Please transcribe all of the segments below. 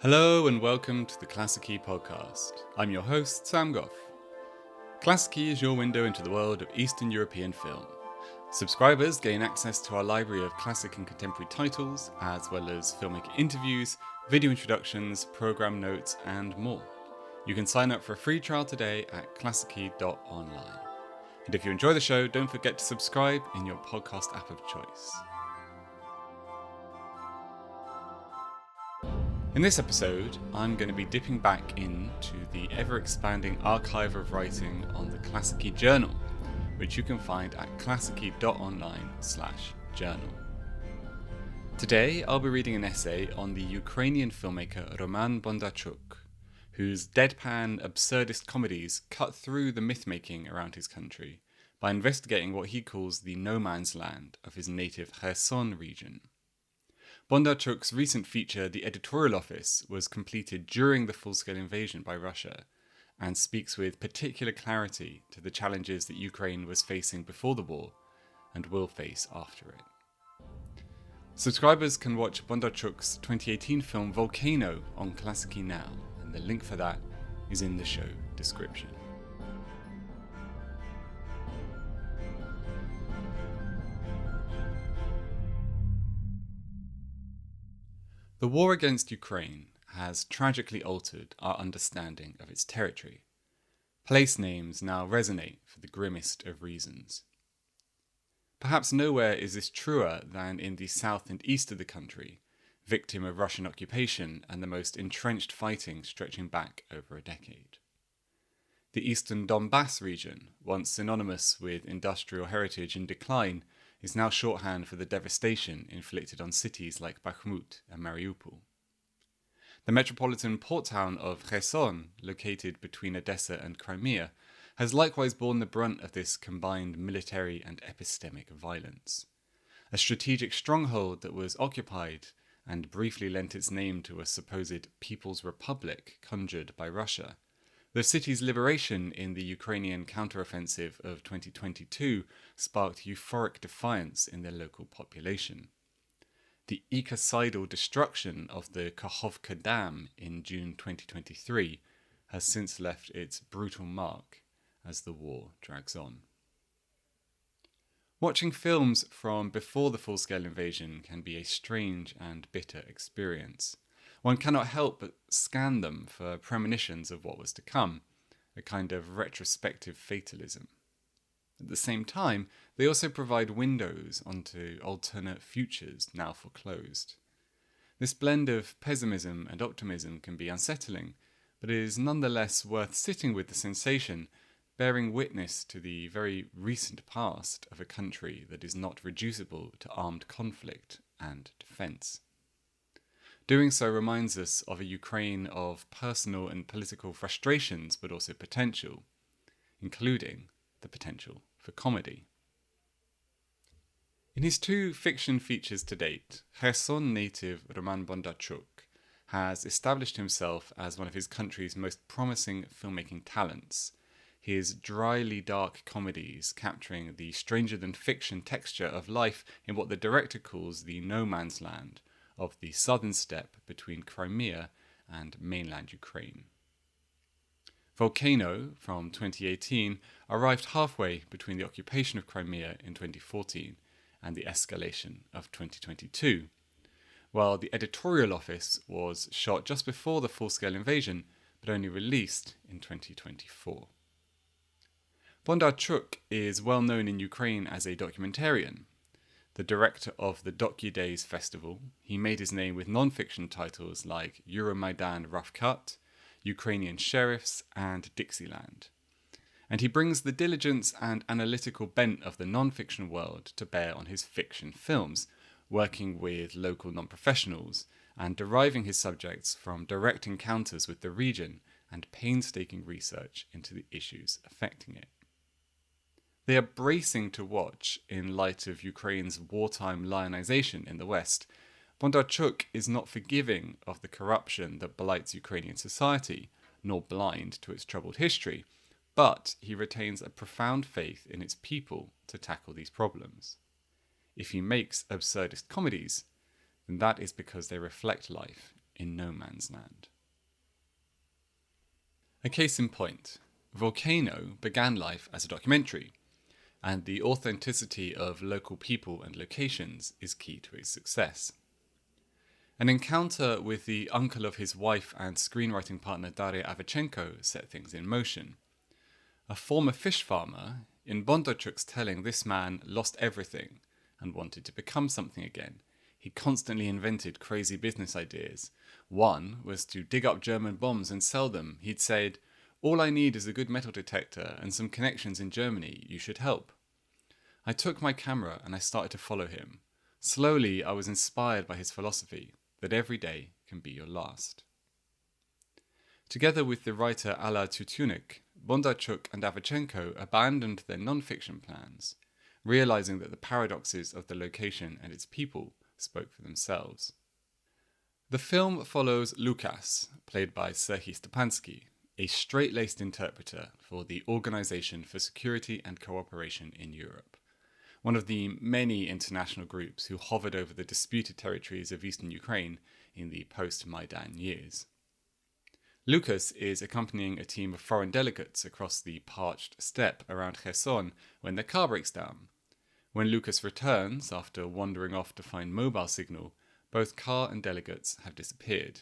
Hello and welcome to the Klassiki podcast. I'm your host, Sam Goff. Klassiki is your window into the world of Eastern European film. Subscribers gain access to our library of classic and contemporary titles, as well as filmmaker interviews, video introductions, program notes, and more. You can sign up for a free trial today at klassiki.online. And if you enjoy the show, don't forget to subscribe in your podcast app of choice. In this episode, I'm going to be dipping back into the ever-expanding archive of writing on the Klassiki Journal, which you can find at klassiki.online/journal. Today, I'll be reading an essay on the Ukrainian filmmaker Roman Bondarchuk, whose deadpan, absurdist comedies cut through the myth-making around his country by investigating what he calls the no-man's land of his native Kherson region. Bondarchuk's recent feature, The Editorial Office, was completed during the full-scale invasion by Russia and speaks with particular clarity to the challenges that Ukraine was facing before the war and will face after it. Subscribers can watch Bondarchuk's 2018 film Volcano on Klassiki now, and the link for that is in the show description. The war against Ukraine has tragically altered our understanding of its territory. Place names now resonate for the grimmest of reasons. Perhaps nowhere is this truer than in the south and east of the country, victim of Russian occupation and the most entrenched fighting stretching back over a decade. The eastern Donbass region, once synonymous with industrial heritage in decline, is now shorthand for the devastation inflicted on cities like Bakhmut and Mariupol. The metropolitan port town of Kherson, located between Odessa and Crimea, has likewise borne the brunt of this combined military and epistemic violence. A strategic stronghold that was occupied and briefly lent its name to a supposed People's Republic conjured by Russia. The city's liberation in the Ukrainian counteroffensive of 2022 sparked euphoric defiance in the local population. The ecocidal destruction of the Kakhovka Dam in June 2023 has since left its brutal mark as the war drags on. Watching films from before the full-scale invasion can be a strange and bitter experience. One cannot help but scan them for premonitions of what was to come, a kind of retrospective fatalism. At the same time, they also provide windows onto alternate futures now foreclosed. This blend of pessimism and optimism can be unsettling, but it is nonetheless worth sitting with the sensation, bearing witness to the very recent past of a country that is not reducible to armed conflict and defence. Doing so reminds us of a Ukraine of personal and political frustrations, but also potential, including the potential for comedy. In his two fiction features to date, Kherson native Roman Bondarchuk has established himself as one of his country's most promising filmmaking talents, his dryly dark comedies capturing the stranger-than-fiction texture of life in what the director calls the no-man's land of the southern steppe between Crimea and mainland Ukraine. Volcano, from 2018, arrived halfway between the occupation of Crimea in 2014 and the escalation of 2022, while the Editorial Office was shot just before the full-scale invasion, but only released in 2024. Bondarchuk is well known in Ukraine as a documentarian. The director of the DocuDays festival, he made his name with non-fiction titles like Euromaidan Rough Cut, Ukrainian Sheriffs, and Dixieland. And he brings the diligence and analytical bent of the non-fiction world to bear on his fiction films, working with local non-professionals and deriving his subjects from direct encounters with the region and painstaking research into the issues affecting it. They are bracing to watch in light of Ukraine's wartime lionization in the West. Bondarchuk is not forgiving of the corruption that blights Ukrainian society, nor blind to its troubled history, but he retains a profound faith in its people to tackle these problems. If he makes absurdist comedies, then that is because they reflect life in no man's land. A case in point, Volcano began life as a documentary, and the authenticity of local people and locations is key to its success. An encounter with the uncle of his wife and screenwriting partner Daria Avichenko set things in motion. A former fish farmer, in Bondarchuk's telling, this man lost everything and wanted to become something again. He constantly invented crazy business ideas. One was to dig up German bombs and sell them. He'd said, "All I need is a good metal detector and some connections in Germany. You should help." I took my camera and I started to follow him. Slowly, I was inspired by his philosophy that every day can be your last. Together with the writer Alla Tutunik, Bondarchuk and Avichenko abandoned their non-fiction plans, realizing that the paradoxes of the location and its people spoke for themselves. The film follows Lukas, played by Serhiy Stepansky, a straight-laced interpreter for the Organization for Security and Cooperation in Europe, one of the many international groups who hovered over the disputed territories of eastern Ukraine in the post-Maidan years. Lukas is accompanying a team of foreign delegates across the parched steppe around Kherson when their car breaks down. When Lukas returns, after wandering off to find mobile signal, both car and delegates have disappeared.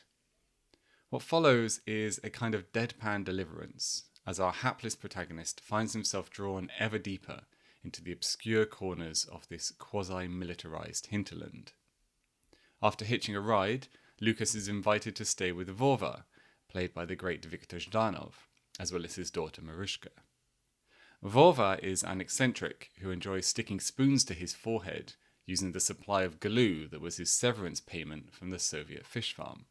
What follows is a kind of deadpan deliverance, as our hapless protagonist finds himself drawn ever deeper into the obscure corners of this quasi-militarized hinterland. After hitching a ride, Lukas is invited to stay with Vova, played by the great Viktor Zhdanov, as well as his daughter Marushka. Vova is an eccentric who enjoys sticking spoons to his forehead using the supply of glue that was his severance payment from the Soviet fish farm,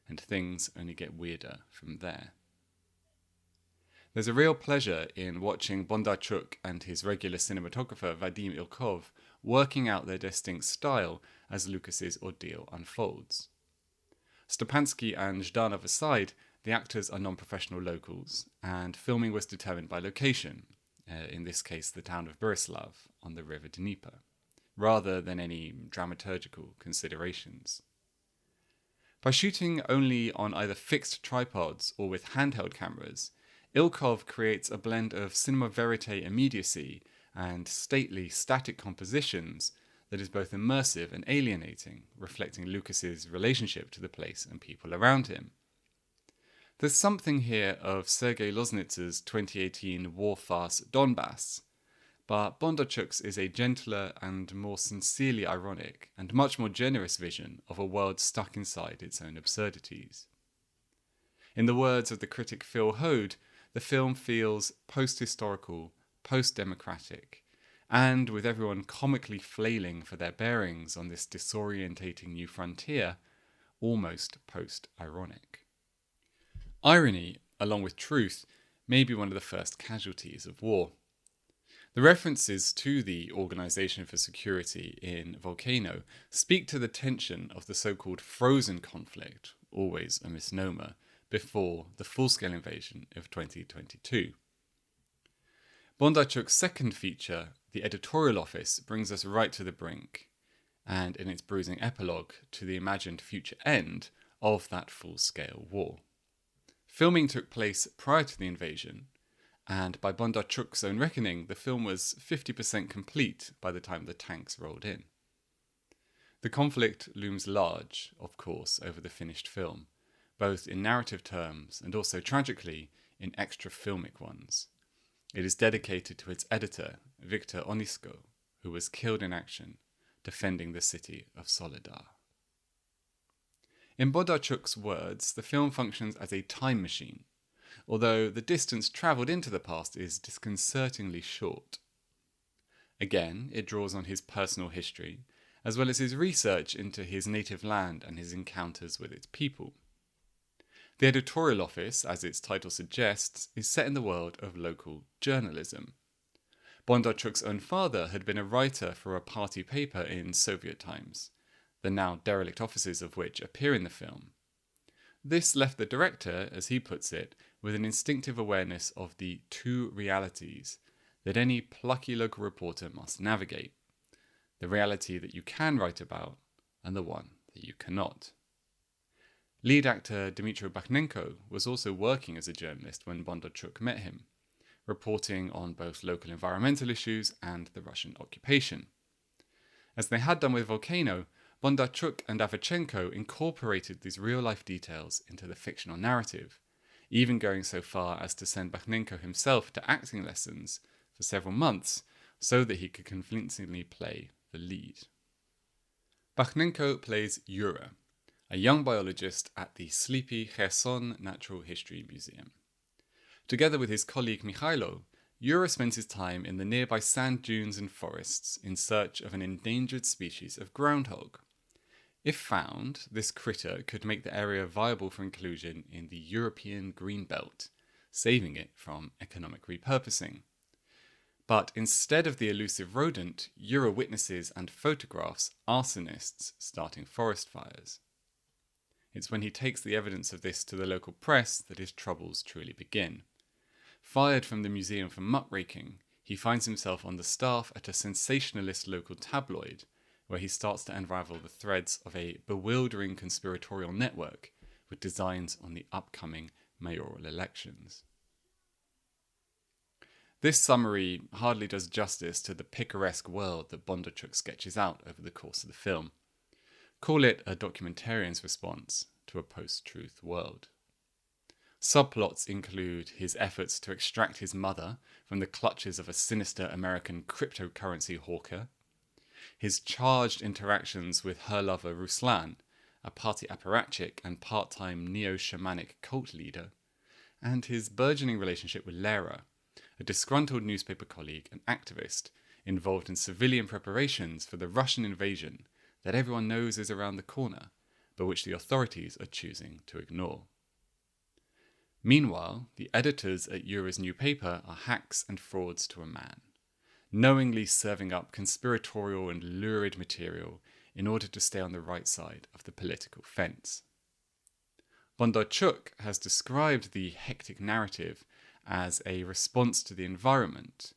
and things only get weirder from there. There's a real pleasure in watching Bondarchuk and his regular cinematographer Vadim Ilkov working out their distinct style as Lukas's ordeal unfolds. Stepansky and Zhdanov aside, the actors are non-professional locals, and filming was determined by location, in this case the town of Borislav on the river Dnieper, rather than any dramaturgical considerations. By shooting only on either fixed tripods or with handheld cameras, Ilkov creates a blend of cinema verite immediacy and stately, static compositions that is both immersive and alienating, reflecting Lukas's relationship to the place and people around him. There's something here of Sergei Loznitsa's 2018 war farce Donbass, but Bondarchuk's is a gentler and more sincerely ironic and much more generous vision of a world stuck inside its own absurdities. In the words of the critic Phil Hode, the film feels post-historical, post-democratic, and with everyone comically flailing for their bearings on this disorientating new frontier, almost post-ironic. Irony, along with truth, may be one of the first casualties of war. The references to the Organization for Security in Volcano speak to the tension of the so-called frozen conflict, always a misnomer, before the full-scale invasion of 2022. Bondarchuk's second feature, The Editorial Office, brings us right to the brink, and in its bruising epilogue, to the imagined future end of that full-scale war. Filming took place prior to the invasion, and by Bondarchuk's own reckoning, the film was 50% complete by the time the tanks rolled in. The conflict looms large, of course, over the finished film, both in narrative terms and also, tragically, in extra filmic ones. It is dedicated to its editor, Viktor Onisko, who was killed in action, defending the city of Soledar. In Bondarchuk's words, the film functions as a time machine, although the distance travelled into the past is disconcertingly short. Again, it draws on his personal history, as well as his research into his native land and his encounters with its people. The Editorial Office, as its title suggests, is set in the world of local journalism. Bondarchuk's own father had been a writer for a party paper in Soviet times, the now derelict offices of which appear in the film. This left the director, as he puts it, with an instinctive awareness of the two realities that any plucky local reporter must navigate: the reality that you can write about and the one that you cannot. Lead actor Dmitry Bakhnenko was also working as a journalist when Bondarchuk met him, reporting on both local environmental issues and the Russian occupation. As they had done with Volcano, Bondarchuk and Avichenko incorporated these real-life details into the fictional narrative, even going so far as to send Bakhnenko himself to acting lessons for several months so that he could convincingly play the lead. Bakhnenko plays Yura, a young biologist at the sleepy Kherson Natural History Museum. Together with his colleague Mikhailo, Yura spends his time in the nearby sand dunes and forests in search of an endangered species of groundhog. If found, this critter could make the area viable for inclusion in the European Green Belt, saving it from economic repurposing. But instead of the elusive rodent, Yura witnesses and photographs arsonists starting forest fires. It's when he takes the evidence of this to the local press that his troubles truly begin. Fired from the museum for muckraking, he finds himself on the staff at a sensationalist local tabloid, where he starts to unravel the threads of a bewildering conspiratorial network with designs on the upcoming mayoral elections. This summary hardly does justice to the picaresque world that Bondarchuk sketches out over the course of the film. Call it a documentarian's response to a post-truth world. Subplots include his efforts to extract his mother from the clutches of a sinister American cryptocurrency hawker, his charged interactions with her lover Ruslan, a party apparatchik and part-time neo-shamanic cult leader, and his burgeoning relationship with Lera, a disgruntled newspaper colleague and activist involved in civilian preparations for the Russian invasion that everyone knows is around the corner, but which the authorities are choosing to ignore. Meanwhile, the editors at Yura's new paper are hacks and frauds to a man, knowingly serving up conspiratorial and lurid material in order to stay on the right side of the political fence. Bondarchuk has described the hectic narrative as a response to the environment.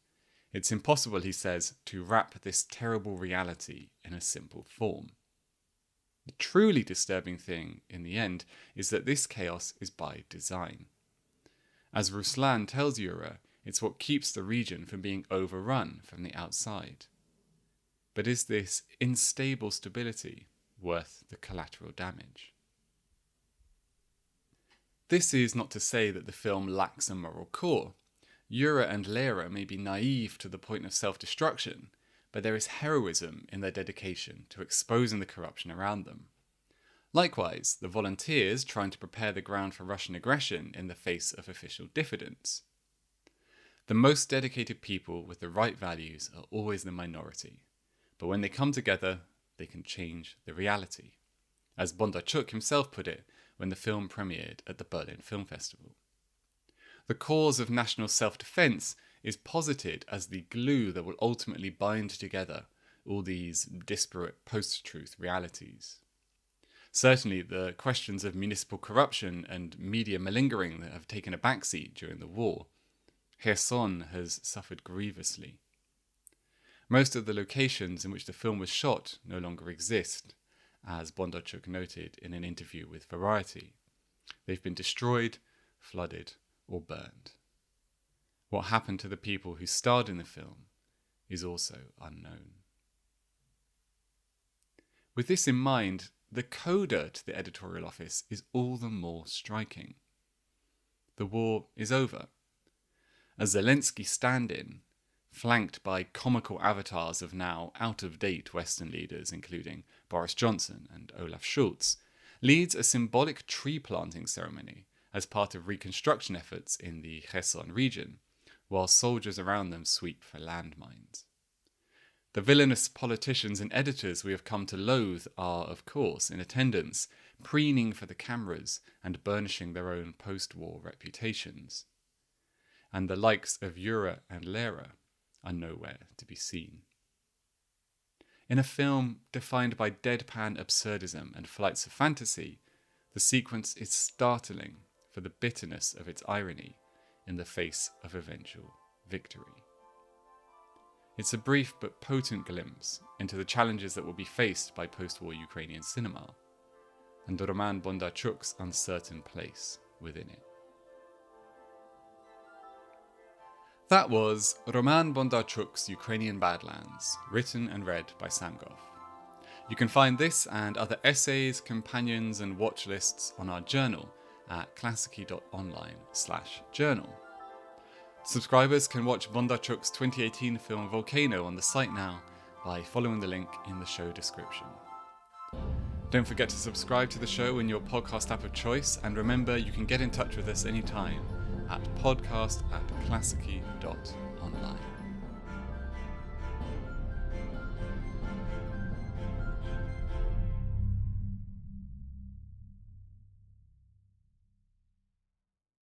It's impossible, he says, to wrap this terrible reality in a simple form. The truly disturbing thing, in the end, is that this chaos is by design. As Ruslan tells Yura, it's what keeps the region from being overrun from the outside. But is this unstable stability worth the collateral damage? This is not to say that the film lacks a moral core. Yura and Lera may be naive to the point of self-destruction, but there is heroism in their dedication to exposing the corruption around them. Likewise, the volunteers trying to prepare the ground for Russian aggression in the face of official diffidence. The most dedicated people with the right values are always the minority, but when they come together, they can change the reality. As Bondarchuk himself put it when the film premiered at the Berlin Film Festival. The cause of national self-defense is posited as the glue that will ultimately bind together all these disparate post-truth realities. Certainly, the questions of municipal corruption and media malingering that have taken a backseat during the war. Kherson has suffered grievously. Most of the locations in which the film was shot no longer exist, as Bondarchuk noted in an interview with Variety. They've been destroyed, flooded, or burned. What happened to the people who starred in the film is also unknown. With this in mind, the coda to the editorial office is all the more striking. The war is over. A Zelensky stand-in, flanked by comical avatars of now out-of-date Western leaders including Boris Johnson and Olaf Scholz, leads a symbolic tree-planting ceremony as part of reconstruction efforts in the Kherson region, while soldiers around them sweep for landmines. The villainous politicians and editors we have come to loathe are, of course, in attendance, preening for the cameras and burnishing their own post-war reputations. And the likes of Yura and Lera are nowhere to be seen. In a film defined by deadpan absurdism and flights of fantasy, the sequence is startling for the bitterness of its irony in the face of eventual victory. It's a brief but potent glimpse into the challenges that will be faced by post-war Ukrainian cinema. and Roman Bondarchuk's uncertain place within it. That was Roman Bondarchuk's Ukrainian Badlands, written and read by Sam Goff. You can find this and other essays, companions and watch lists on our journal at klassiki.online/journal. Subscribers can watch Bondarchuk's 2018 film Volcano on the site now by following the link in the show description. Don't forget to subscribe to the show in your podcast app of choice, and remember you can get in touch with us anytime at podcast@klassiki.online.